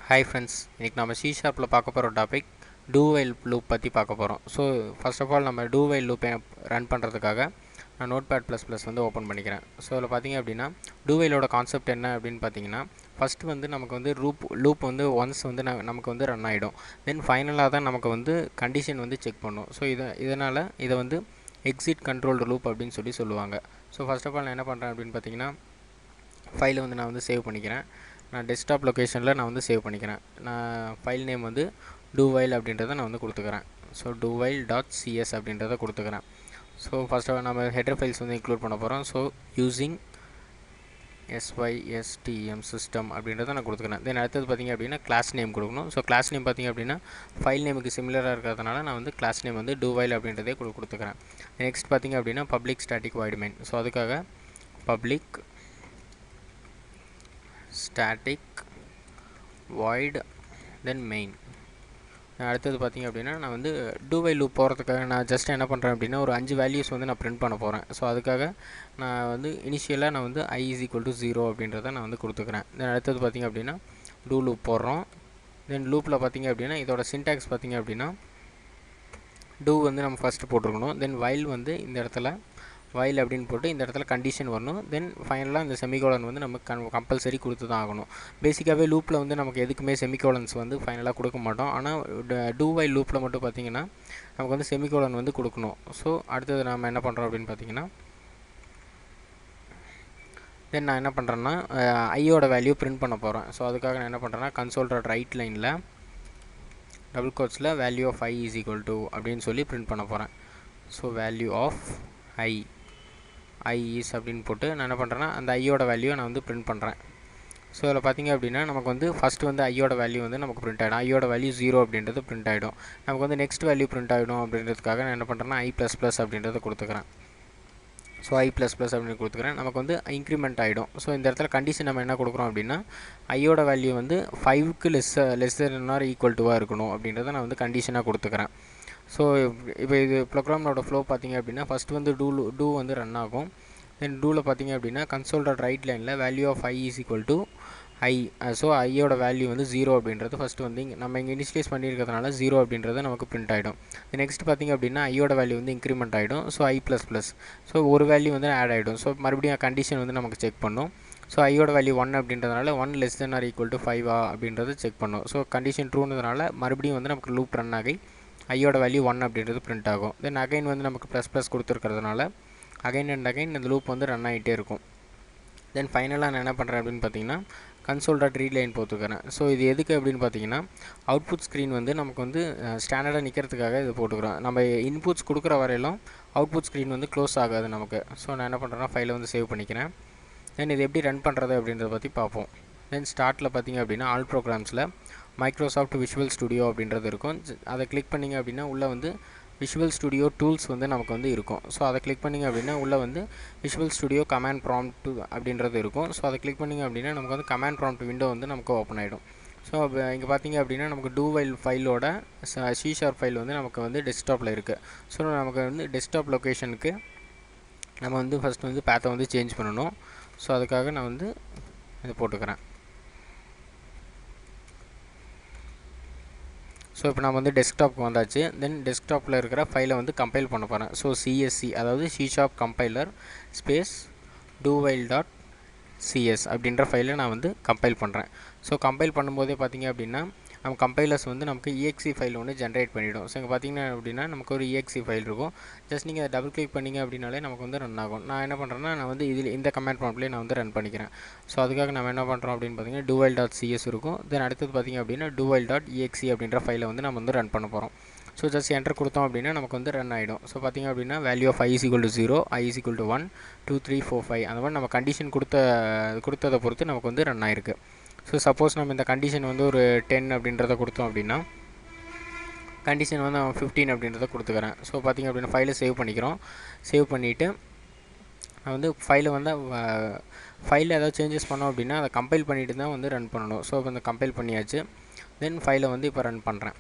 Hi friends, இன்னைக்கு நம்ம C Sharpல பார்க்க போகிற டாபிக் do while loop பற்றி பார்க்க போகிறோம். ஸோ ஃபர்ஸ்ட் ஆஃப் ஆல் நம்ம do while loop ரன் பண்ணுறதுக்காக நான் நோட்பேட் ப்ளஸ் ப்ளஸ் வந்து ஓப்பன் பண்ணிக்கிறேன். ஸோ அதில் பார்த்தீங்க அப்படின்னா do whileோட கான்செப்ட் என்ன அப்படின்னு பார்த்தீங்கன்னா, ஃபஸ்ட்டு வந்து நமக்கு வந்து லூப் வந்து ஒன்ஸ் வந்து நமக்கு வந்து ரன் ஆகிடும். தென் ஃபைனலாக தான் நமக்கு வந்து கண்டிஷன் வந்து செக் பண்ணும். ஸோ இதனால் இதை வந்து எக்ஸிட் கண்ட்ரோல்டு லூப் அப்படின்னு சொல்லுவாங்க. ஸோ ஃபர்ஸ்ட் ஆஃப் ஆல் நான் என்ன பண்ணுறேன் அப்படின்னு பார்த்தீங்கன்னா, ஃபைலை வந்து நான் வந்து சேவ் பண்ணிக்கிறேன். நான் டெஸ்க்டாப் லொக்கேஷனில் நான் வந்து சேவ் பண்ணிக்கிறேன். நான் ஃபைல் நேம் வந்து do while அப்படின்றத நான் வந்து கொடுத்துக்கிறேன். ஸோ do while.cs அப்படின்றத கொடுத்துக்கிறேன். ஸோ ஃபஸ்ட்டாக நம்ம ஹெடர் ஃபைல்ஸ் வந்து இன்க்ளூட் பண்ண போகிறோம். ஸோ யூஸிங் system சிஸ்டம் அப்படின்றத நான் கொடுத்துக்கிறேன். தென் அடுத்தது பார்த்திங்க அப்படின்னா கிளாஸ் நேம் கொடுக்கணும். ஸோ கிளாஸ் நேம் பார்த்திங்க அப்படின்னா ஃபைல் நேமுக்கு சிமிலராக இருக்கிறதுனால நான் வந்து கிளாஸ் நேம் வந்து do while அப்படின்றதே கொடுத்துக்கிறேன். நெக்ஸ்ட் பார்த்திங்க அப்படின்னா public static void main. So அதுக்காக public static void then main. அடுத்தது பார்த்திங்க அப்படின்னா நான் வந்து do while loop போகிறதுக்காக நான் ஜஸ்ட் என்ன பண்ணுறேன் அப்படின்னா ஒரு 5 வேல்யூஸ் வந்து நான் பிரிண்ட் பண்ண போகிறேன். ஸோ அதுக்காக நான் வந்து இனிஷியலாக நான் வந்து i is equal to 0 அப்படின்றத நான் வந்து கொடுத்துக்கிறேன். தென் அடுத்தது பார்த்திங்க அப்படின்னா do loop போடுறோம். தென் லூப்பில் பார்த்திங்க அப்படின்னா இதோட சின்டாக்ஸ் பார்த்திங்க அப்படின்னா do வந்து நம்ம ஃபஸ்ட்டு போட்டிருக்கணும். தென் while வந்து இந்த இடத்துல while அப்படின்னு போட்டு இந்த இடத்துல கண்டிஷன் வரணும். தென் ஃபைனலாக இந்த செமிகோலன் வந்து நமக்கு கம்பல்சரி கொடுத்து தான் ஆகணும். பேசிக்காகவே லூப்பில் வந்து நமக்கு எதுக்குமே செமிகோலன்ஸ் வந்து ஃபைனலாக கொடுக்க மாட்டோம். ஆனால் do while லூப்பில் மட்டும் பார்த்திங்கன்னா நமக்கு வந்து செமிகோலன் வந்து கொடுக்கணும். ஸோ அடுத்தது நம்ம என்ன பண்ணுறோம் அப்படின்னு பார்த்தீங்கன்னா, தென் நான் என்ன பண்ணுறேன்னா ஐயோட வேல்யூ பிரிண்ட் பண்ண போகிறேன். ஸோ அதுக்காக நான் என்ன பண்ணுறேன்னா கன்சோல் ரைட் லைனில் டபுள் கோட்ஸில் value of i is equal to அப்படின்னு சொல்லி பிரிண்ட் பண்ண போகிறேன். So value of i is அப்படின்னு போட்டு நான் என்ன பண்ணுறேன்னா அந்த ஐயோட வேல்யூவை நான் வந்து பிரிண்ட் பண்ணுறேன். ஸோ அதில் பார்த்திங்க அப்படின்னா நமக்கு வந்து ஃபஸ்ட்டு வந்து ஐயோட வேல்யூ வந்து நமக்கு பிரிண்ட் ஆகிடும். ஐயோட வேல்யூ 0 அப்படின்றது பிரிண்ட் ஆகிடும். நமக்கு வந்து நெக்ஸ்ட் வேல்யூ பிரிண்ட் ஆகிடும் அப்படின்றதுக்காக நான் என்ன பண்ணுறேன்னா i++ அப்படின்றத கொடுத்துக்கிறேன். ஸோ i++ அப்படின்னு கொடுத்துக்கிறேன். நமக்கு வந்து இன்க்ரிமெண்ட் ஆகிடும். ஸோ இந்த இடத்துல கண்டிஷன் நம்ம என்ன கொடுக்குறோம் அப்படின்னா ஐயோட வேல்யூ வந்து 5க்கு லெஸ் தென் ஆர் ஈக்குவல் டுவாக இருக்கணும் அப்படின்றத நான் வந்து கண்டிஷனாக கொடுத்துக்கிறேன். ஸோ இப்போ இது ப்ரோக்ராமோட ஃப்ளோ பார்த்திங்க அப்படின்னா ஃபஸ்ட்டு வந்து டூ வந்து ரன் ஆகும். தென் டூவில் பார்த்திங்க அப்படின்னா கன்சோல் ரைட் லைனில் value of i is equal to i. So ஐயோட வேல்யூ வந்து 0 அப்படின்றது ஃபஸ்ட்டு வந்து நம்ம இங்கே இனிஷியலைஸ் பண்ணியிருக்கிறதுனால 0 அப்படின்றது நமக்கு பிரிண்ட் ஆகிடும். நெக்ஸ்ட் பார்த்திங்க அப்படின்னா ஐயோட வேல்யூ வந்து இன்க்ரிமெண்ட் ஆகிடும். So i++. ஸோ ஒரு வேல்யூ வந்து ஆட் ஆகிடும். ஸோ மறுபடியும் கண்டிஷன் வந்து நமக்கு செக் பண்ணும். ஸோ ஐயோட வேல்யூ 1 அப்படின்றதுனால 1 less than or equal to 5 அப்படின்றத செக் பண்ணும். ஸோ கண்டிஷன் ட்ரூன்றதுனால மறுபடியும் வந்து நமக்கு லூப் ரன் ஆகி ஐயோட வேல்யூ 1 அப்படின்றது பிரிண்ட் ஆகும். தென் அகைன் வந்து நமக்கு ++ கொடுத்துருக்கிறதுனால அகைன் அண்ட் அகைன் இந்த லூப் வந்து ரன் ஆகிட்டே இருக்கும். தென் ஃபைனலாக நான் என்ன பண்ணுறேன் அப்படின்னு பார்த்தீங்கன்னா கன்சோல்.ரீட் லைன் போட்டுக்கிறேன். ஸோ இது எதுக்கு அப்படின்னு பார்த்தீங்கன்னா அவுட்புட் ஸ்க்ரீன் வந்து நமக்கு வந்து ஸ்டாண்டர்டாக நிற்கிறதுக்காக இது போட்டுக்கிறோம். நம்ம இன்புட்ஸ் கொடுக்குற வரையிலும் அவுட்புட் ஸ்க்ரீன் வந்து க்ளோஸ் ஆகாது நமக்கு. ஸோ நான் என்ன பண்ணுறேன்னா ஃபைலை வந்து சேவ் பண்ணிக்கிறேன். தென் இது எப்படி ரன் பண்ணுறது அப்படின்றத பற்றி பார்ப்போம். தென் ஸ்டார்ட்டில் பார்த்திங்க அப்படின்னா ஆல் ப்ரோக்ராம்ஸில் மைக்ரோசாஃப்ட் விஷுவல் ஸ்டுடியோ அப்படின்றது இருக்கும். அதை கிளிக் பண்ணிங்க அப்படின்னா உள்ளே வந்து விஷுவல் ஸ்டுடியோ டூல்ஸ் வந்து நமக்கு வந்து இருக்கும். ஸோ அதை கிளிக் பண்ணிங்க அப்படின்னா உள்ளே வந்து விஷுவல் ஸ்டுடியோ கமாண்ட் ப்ராம்ப்ட் அப்படின்றது இருக்கும். ஸோ அதை கிளிக் பண்ணிங்க அப்படின்னா நமக்கு வந்து கமாண்ட் ப்ராம்ப்ட் விண்டோ வந்து நமக்கு ஓப்பன் ஆகிடும். ஸோ இங்கே பார்த்திங்க அப்படின்னா நமக்கு do while ஃபைலோட C# ஃபைல் வந்து நமக்கு வந்து டெஸ்க்டாப்பில் இருக்குது. ஸோ நமக்கு வந்து டெஸ்க்டாப் லொக்கேஷனுக்கு நம்ம வந்து ஃபஸ்ட்டு வந்து பேத்தை வந்து சேஞ்ச் பண்ணணும். ஸோ அதுக்காக நான் வந்து இது போட்டுக்கிறேன். ஸோ இப்போ நம்ம வந்து டெஸ்க்டாப்புக்கு வந்தாச்சு. தென் டெஸ்க்டாப்பில் இருக்கிற ஃபைலை வந்து கம்பைல் பண்ண போகிறேன். ஸோ CSC அதாவது C# compiler space do while.cs அப்படின்ற ஃபைலை நான் வந்து கம்பைல் பண்ணுறேன். ஸோ கம்பைல் பண்ணும்போதே பார்த்திங்க அப்படின்னா நம்ம கம்பைலர்ஸ் வந்து நமக்கு exe ஃபைல் ஒன்று ஜென்ரேட் பண்ணிவிடும். ஸோ இங்கே பார்த்திங்கன்னா அப்படின்னா நமக்கு ஒரு exe ஃபைல் இருக்கும். ஜஸ்ட் நீங்கள் டபுள் கிளிக் பண்ணிங்க அப்படின்னாலே நமக்கு வந்து ரன் ஆகும். நான் என்ன பண்ணுறேன்னா நான் வந்து இதில் இந்த கமாண்ட் ப்ராம்ப்ட்லேயே நான் வந்து ரன் பண்ணிக்கிறேன். ஸோ அதுக்காக நம்ம என்ன பண்ணுறோம் அப்படின்னு பார்த்தீங்கன்னா do while.cs இருக்கும். தென் அடுத்தது பார்த்திங்க அப்படின்னா do while.exe அப்படின்ற ஃபைலை வந்து நம்ம வந்து ரன் பண்ண போகிறோம். ஸோ ஜஸ்ட் என்டர் கொடுத்தோம் அப்படின்னா நமக்கு வந்து ரன் ஆகிடும். ஸோ பார்த்திங்க அப்படின்னா value of i is equal to 0, i is equal to 1, 2, 3, 4, 5 அந்த மாதிரி நம்ம கண்டிஷன் கொடுத்ததை பொறுத்து நமக்கு வந்து ரன் ஆகிருக்கு. ஸோ சப்போஸ் நம்ம இந்த கண்டிஷன் வந்து ஒரு 10 அப்படின்றத கொடுத்தோம் அப்படின்னா கண்டிஷன் வந்து 15 அப்படின்றத கொடுத்துக்கிறேன். ஸோ பார்த்திங்க அப்படின்னா ஃபைலை சேவ் பண்ணிக்கிறோம். சேவ் பண்ணிவிட்டு நான் வந்து ஃபைலை வந்து ஃபைலில் ஏதாவது சேஞ்சஸ் பண்ணோம் அப்படின்னா அதை கம்பைல் பண்ணிவிட்டு தான் வந்து ரன் பண்ணணும். ஸோ இப்போ வந்து கம்பைல் பண்ணியாச்சு. தென் ஃபைலை வந்து இப்போ ரன் பண்ணுறேன்.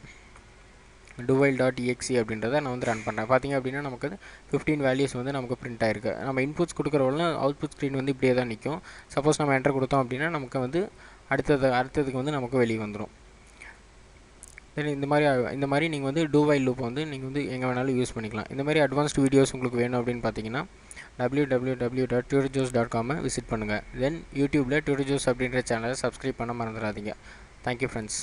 do while.exe அப்படின்றத நான் வந்து ரன் பண்ணுறேன். பார்த்திங்க அப்படின்னா நமக்கு 15 வேல்யூஸ் வந்து நமக்கு பிரிண்ட் ஆகிருக்கு. நம்ம இன்புட்ஸ் கொடுக்குறவங்களும் அவுட்புட் ஸ்க்ரீன் வந்து இப்படியே தான் நிற்கும். சப்போஸ் நம்ம என்டர் கொடுத்தோம் அப்படின்னா நமக்கு வந்து அடுத்ததுக்கு வந்து நமக்கு வெளியே வந்துடும். தென் இந்த மாதிரி நீங்கள் வந்து டூ வைல் லூப் வந்து நீங்கள் வந்து எங்கே வேணாலும் யூஸ் பண்ணிக்கலாம். இந்த மாதிரி அட்வான்ஸ்டு வீடியோஸ் உங்களுக்கு வேணும் அப்படின்னு பார்த்தீங்கன்னா www.tutorjos.com விசிட் பண்ணுங்கள். தென் யூடியூப்பில் tutorjos அப்படின்ற சேனலை சப்ஸ்கிரைப் பண்ண மறந்துடாதீங்க. Thank you friends.